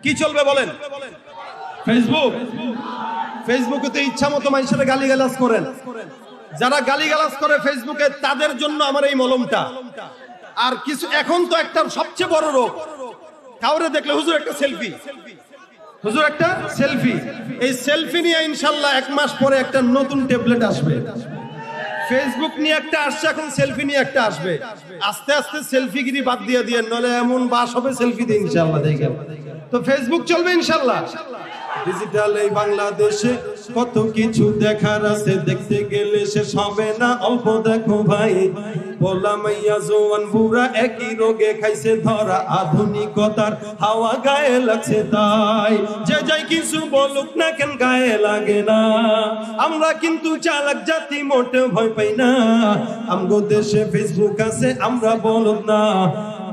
কি চলবে বলেন? ফেসবুক। ফেসবুকে তো ইচ্ছা মতো মানুষের গালিগালাজ করেন। যারা গালিগালাজ করে ফেসবুকে, তাদের জন্য আমার এই মলমটা। আর কিছু এখন তো একটা সবচেয়ে বড় রোগ, কাউরে দেখলে হুজুর একটা সেলফি, হুজুর একটা সেলফি। এই সেলফি নিয়ে ইনশাল্লাহ 1 মাস পরে একটা নতুন ট্যাবলেট আসবে। ফেসবুক নিয়ে একটা আসছে, এখন সেলফি নিয়ে একটা আসবে। আস্তে আস্তে সেলফিগিরি বাদ দিয়ে দিয়ে, নলে এমন বাস হবে সেলফি দিয়ে ইনশাল্লাহ। দেখেন তো ফেসবুক চলবে ইনশাল্লাহ। ডিজিটাল এই বাংলাদেশে কত কিছু দেখার আছে, দেখতে গেলে শেষ হবে না। অল্প দেখো ভাই, পোলা মাইয়া জোয়ান বুড়া একই রোগে খাইছে ধরা। আধুনিকতার হাওয়া গায়ে লাগছে, তাই যে যাই কিছু বলুক না কেন গায়ে লাগে না। আমরা কিন্তু চালাক জাতি, মোটে ভয় পাই না। আমগো দেশে ফেসবুক আছে, আমরা বলদ না।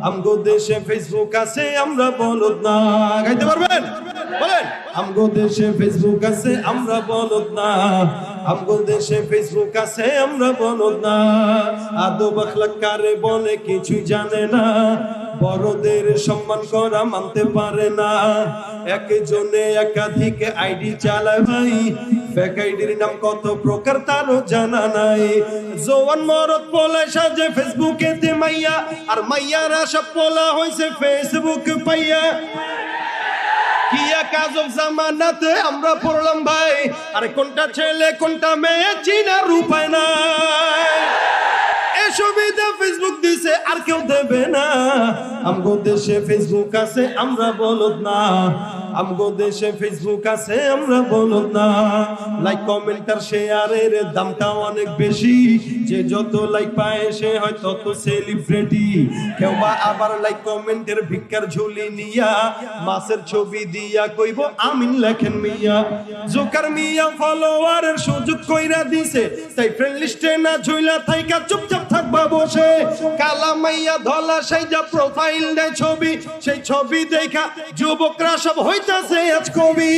আমগো দেশে ফেসবুক আছে, আমরা বলদ না। গাইতে পারবেন? বলেন। আমগো দেশে ফেসবুক আছে, আমরা বলদ না। আমগো দেশে ফেসবুক আছে, আমরা বলদ না। আদব আখলাক কারে বলে কিছুই জানে না। বড়দের সম্মান করা মানতে পারে না। একজনে একাধিক আইডি চালায় ভাই, ফেক আইডির নাম কত প্রকার তারও জানা নাই। জওয়ান মরদ পোলা সাজে ফেসবুকেতে মাইয়া, আর মাইয়ারা সব পোলা হইছে ফেসবুক পাইয়া। কি এক আজব জামানাতে আমরা পড়লাম ভাই, আরে কোনটা ছেলে কোনটা মেয়ে চিনার উপায় নাই। এই সুবিধা ফেসবুক দিছে, আর কেউ দেবে না। আমগো দেশে ফেসবুক আছে, আমরা বলদ না। আমগো দেশে ফেসবুক আছে, আমরা বলদ না। লাইক কমেন্ট আর শেয়ারের দামটা অনেক বেশি। যে যত লাইক পায় সে হয় তত সেলিব্রিটি। কেউ বা আবার লাইক কমেন্টের ভিক্ষার ঝুলি নিয়া, মাছের ছবি দিয়া কইব আমিন লেখেন মিয়া। জোকার মিয়া ফলোয়ারের সুযোগ কইরা দিছে, তাই ফ্রেন্ড লিস্টে না ঝুইলা থাইকা চুপচাপ থাকবা বসে। কালা মাইয়া ধলা সাইজা প্রোফাইল দেয় ছবি, সেই ছবি দেখা যুবকরা সব হইতাছে আজ কবি।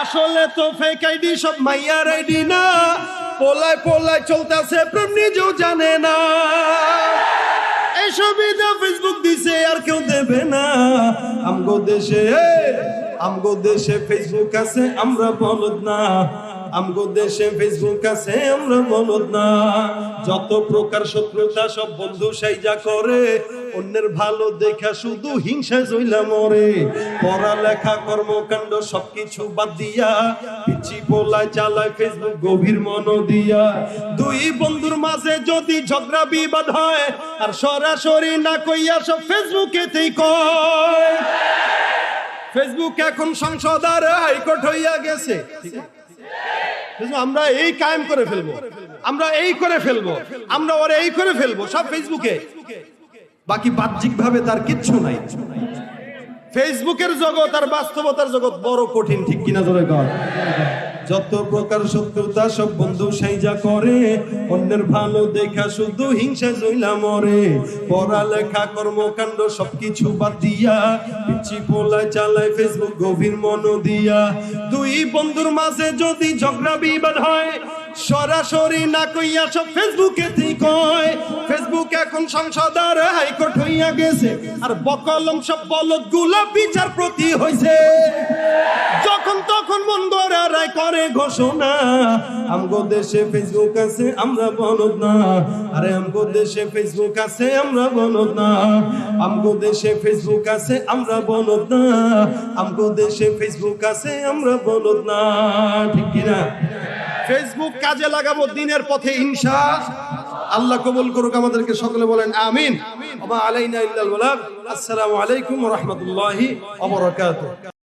আসলে তো ফেক আইডি সব মাইয়ার আইডি না। পোলায় পোলায় চলতেছে প্রেম, নিজেও জানে না। এই সুবিধা ফেসবুক দিছে, আর কেউ দেবে না। আমগো দেশে ফেসবুক আছে, আমরা বলদ না। আমগো দেশে ফেসবুক আছে, আমরা বলদ না। যত প্রকার শত্রুতা সব বন্ধু সাইজা করে, অন্যের ভালো দেখা শুধু হিংসা জইলা মরে। পড়ালেখা কর্মকাণ্ড সবকিছু বাদ দিয়া, পিচি পোলায় চালায় ফেসবুক গভীর মন দিয়া। দুই বন্ধুর মাঝে যদি ঝগড়া বিবাদ হয়, আর সরাসরি না কইয়া সব ফেসবুকেতেই কয়। ফেসবুক এখন সংসদ আর হাইকোর্ট হইয়া গেছে। আমরা এই কায়েম করে ফেলবো, আমরা এই করে ফেলবো, আমরা ওরা এই করে ফেলবো, সব ফেসবুকে। বাকি বাহ্যিক ভাবে তার কিচ্ছু নাই। ফেসবুকের জগৎ আর বাস্তবতার জগৎ বড় কঠিন, ঠিক কিনা জোরে কর। যত প্রকার শত্রুতা সব বন্ধু সাইজা করে, অন্যের ভালো দেখা শুধু হিংসা জইলা মরে। পড়ালেখা কর্মকাণ্ড সবকিছু বাদ দিয়া, পিচি পোলায় চালায় ফেসবুক গভীর মন দিয়া। দুই বন্ধুর মাঝে যদি ঝগড়া বিবাদ হয়, সরাসরি না কইয়া সব ফেসবুকেতেই কয়। ফেসবুক এখন সংসদ আর হাইকোর্ট হইয়া গেছে, আর বকলম সব বলদ গুলা বিচারপতি হইছে। যখন তখন মন গড়া রায় করে ঘোষণা। আমগো দেশে ফেসবুক আছে, আমরা বলদ না। আরে আমগো দেশে ফেসবুক আছে, আমরা বলদ না। আমগো দেশে ফেসবুক আছে, আমরা বলদ না। আমগো দেশে ফেসবুক আছে, আমরা বলদ না। ঠিক কিনা? ফেসবুক কাজে লাগাবো দিনের পথে ইনশাআল্লাহ। আল্লাহ কবুল করুক আমাদেরকে, সকলে বলেন আমিন। ওয়া মা আলাইনা ইল্লাল বালাগ। আসসালামু আলাইকুম ওয়া রাহমাতুল্লাহি ওয়া বারাকাতুহু।